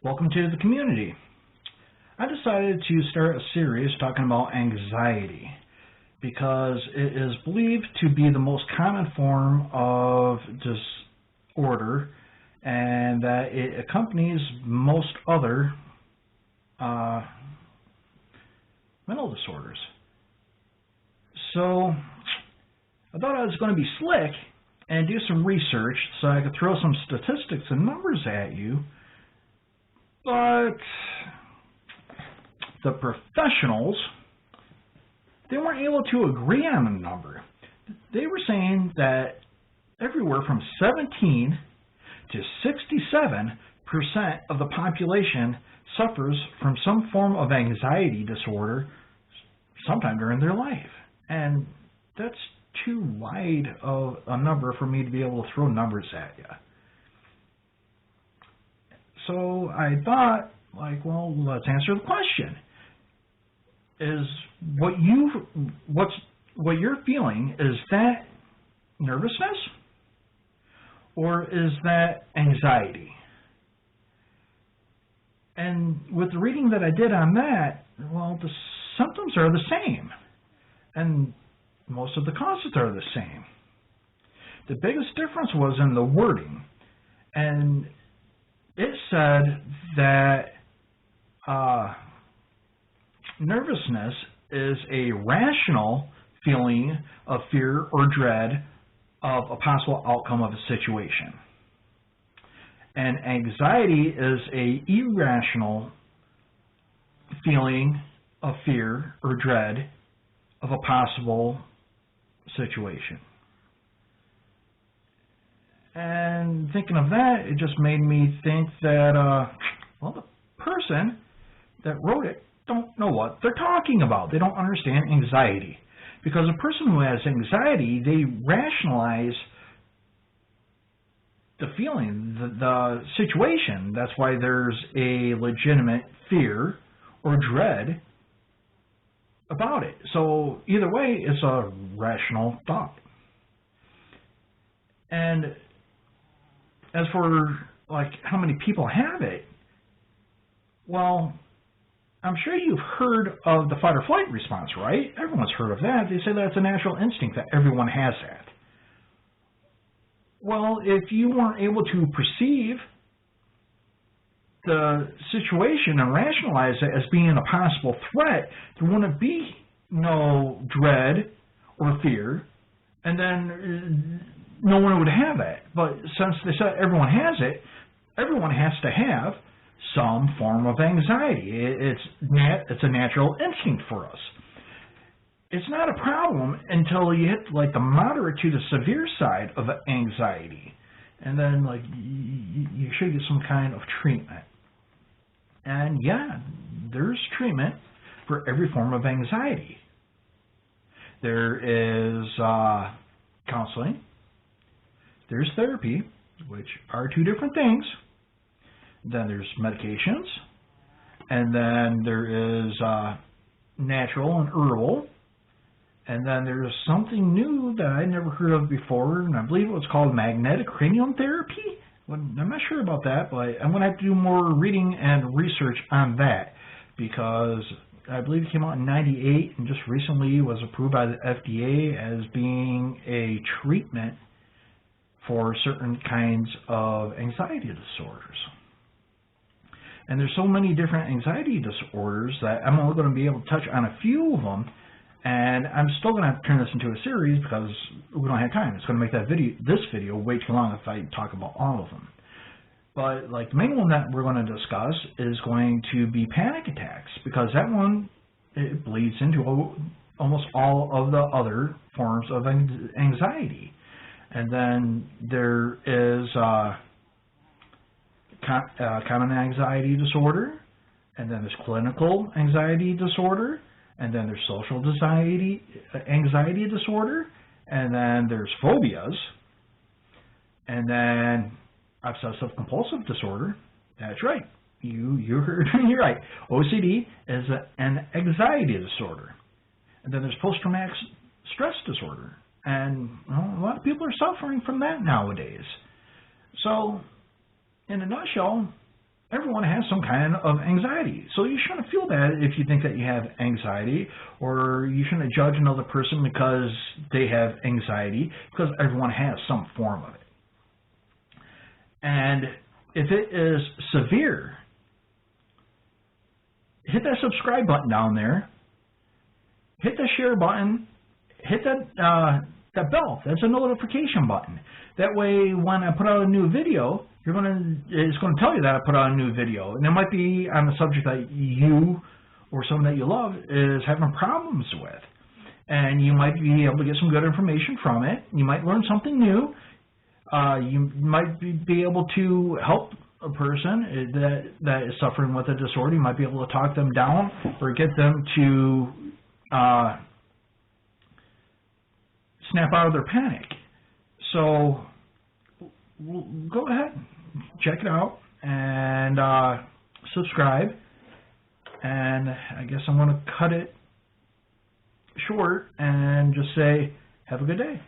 Welcome to the community. I decided to start a series talking about anxiety because it is believed to be the most common form of disorder and that it accompanies most other mental disorders. So I thought I was going to be slick and do some research so I could throw some statistics and numbers at you. But the professionals, they weren't able to agree on a number. They were saying that everywhere from 17 to 67% of the population suffers from some form of anxiety disorder sometime during their life. And that's too wide of a number for me to be able to throw numbers at you. So I thought, well, let's answer the question. Is what you're feeling, is that nervousness or is that anxiety? And with the reading that I did on that, well, the symptoms are the same and most of the causes are the same. The biggest difference was in the wording, and it said that nervousness is a rational feeling of fear or dread of a possible outcome of a situation. And anxiety is an irrational feeling of fear or dread of a possible situation. And thinking of that, it just made me think that, well, the person that wrote it don't know what they're talking about. They don't understand anxiety. Because a person who has anxiety, they rationalize the feeling, the situation. That's why there's a legitimate fear or dread about it. So either way, it's a rational thought. And as for how many people have it, well, I'm sure you've heard of the fight or flight response, right? Everyone's heard of that. They say that's a natural instinct, that everyone has that. Well, if you weren't able to perceive the situation and rationalize it as being a possible threat, there wouldn't be no dread or fear, and then no one would have that. But since they said everyone has it, everyone has to have some form of anxiety. It's a natural instinct for us. It's not a problem until you hit the moderate to the severe side of anxiety, and then you should get some kind of treatment. And yeah, there's treatment for every form of anxiety. There is counseling. There's therapy, which are two different things. Then there's medications. And then there is natural and herbal. And then there's something new that I never heard of before, and I believe it was called magnetic cranium therapy. I'm not sure about that, but I'm going to have to do more reading and research on that, because I believe it came out in '98 and just recently was approved by the FDA as being a treatment for certain kinds of anxiety disorders. And there's so many different anxiety disorders that I'm only going to be able to touch on a few of them, and I'm still going to have to turn this into a series because we don't have time. It's going to make this video way too long if I talk about all of them. But the main one that we're going to discuss is going to be panic attacks, because that one, it bleeds into almost all of the other forms of anxiety. And then there is common anxiety disorder, and then there's clinical anxiety disorder, and then there's social anxiety disorder, and then there's phobias, and then obsessive compulsive disorder. That's right. You heard me right. OCD is an anxiety disorder. And then there's post-traumatic stress disorder. And a lot of people are suffering from that nowadays. So, in a nutshell, everyone has some kind of anxiety. So you shouldn't feel bad if you think that you have anxiety, or you shouldn't judge another person because they have anxiety, because everyone has some form of it. And if it is severe, hit that subscribe button down there, hit the share button, hit that bell. That's a notification button. That way, when I put out a new video, it's going to tell you that I put out a new video, and it might be on the subject that you or someone that you love is having problems with, and you might be able to get some good information from it. You might learn something new. You might be able to help a person that is suffering with a disorder. You might be able to talk them down or get them to snap out of their panic. So go ahead, check it out, and subscribe. And I guess I'm going to cut it short and just say, have a good day.